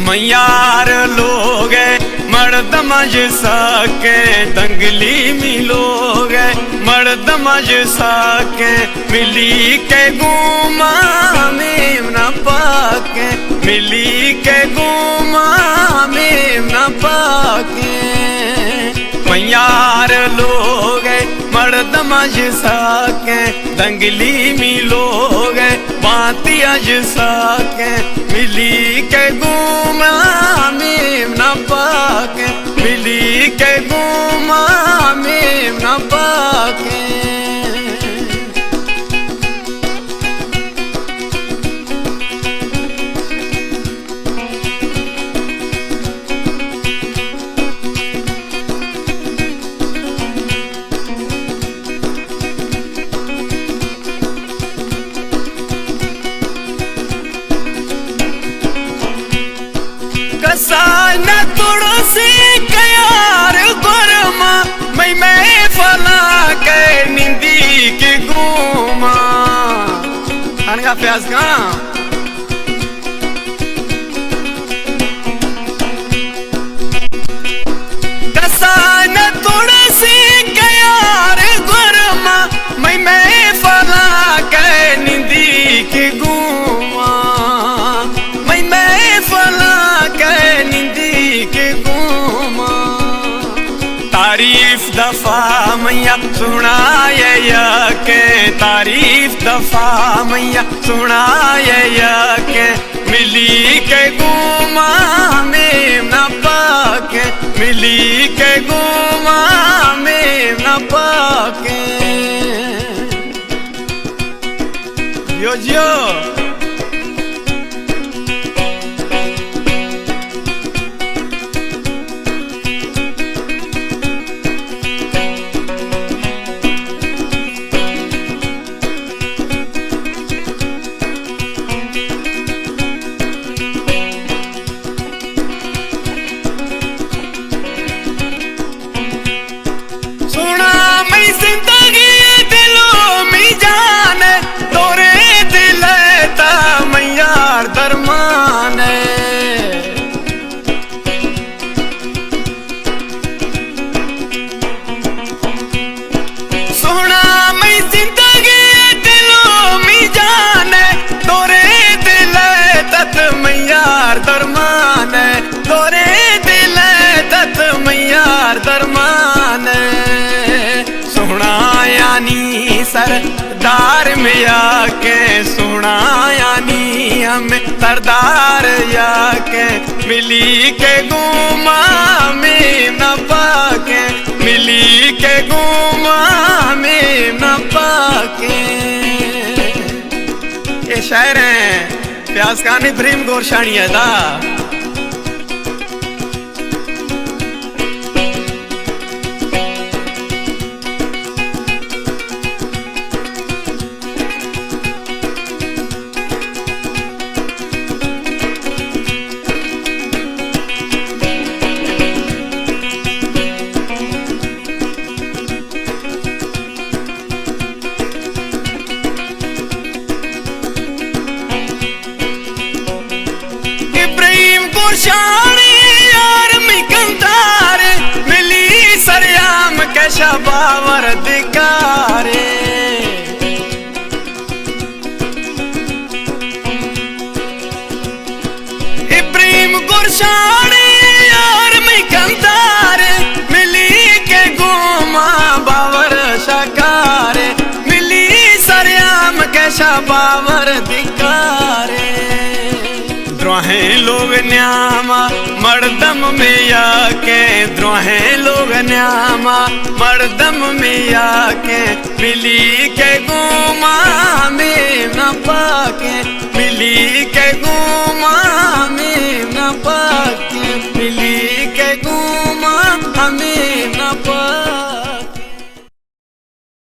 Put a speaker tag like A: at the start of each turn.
A: मैयार लोग मर्द मज सके दंगली मिलोग मर्द मज सके मिली के गुमा में न पाके मिली के गुमा में न पाके मैयार लोग मर्द मज सके दंगली मिलोग बाती अज सके मिली के गुमा में न पाके मिली के गुमा में न पाके कसाय न तुड़सी कयार गुरमा मैं फला के निंदी के गुमा अनका प्यास का कसाय न तुड़सी कयार गुरमा मैं फला के निंदी के गुमा मैं फला के गुमा तारीफ दफा मैया सुनाए के तारीफ दफा मैया सुनाए के मिली के गुमा में न पाके मिली के गुमा में न पाके यो जियो जिंदगी दिलों में जान तोरे दिल ता मैयार दरमान सोना मैं जिंदगी दिलों में जान तोरे दिल तत मैयार दरमान तोरे दिल तत मैयार दरमान सुनायानी सरदार में आके सुनायानी हमें सरदार आके मिली के गुमा में न पाके मिली के गुमा में न पाके ये शायर हैं प्यास खानी भ्रीम गोरशानी है दा शानी यार मिकंतार मिली सरयाम के शबावर दिकारे इब्राहिम गुरशानी यार मिकंतार मिली के गुमा बावर शकारे मिली सरयाम के शबावर दिकारे द्रोहें लोग न्यामा मर्दम में आके द्रोहें लोग न्यामा मर्दम में आके मिली के गुमा में न पाके मिली के गुमा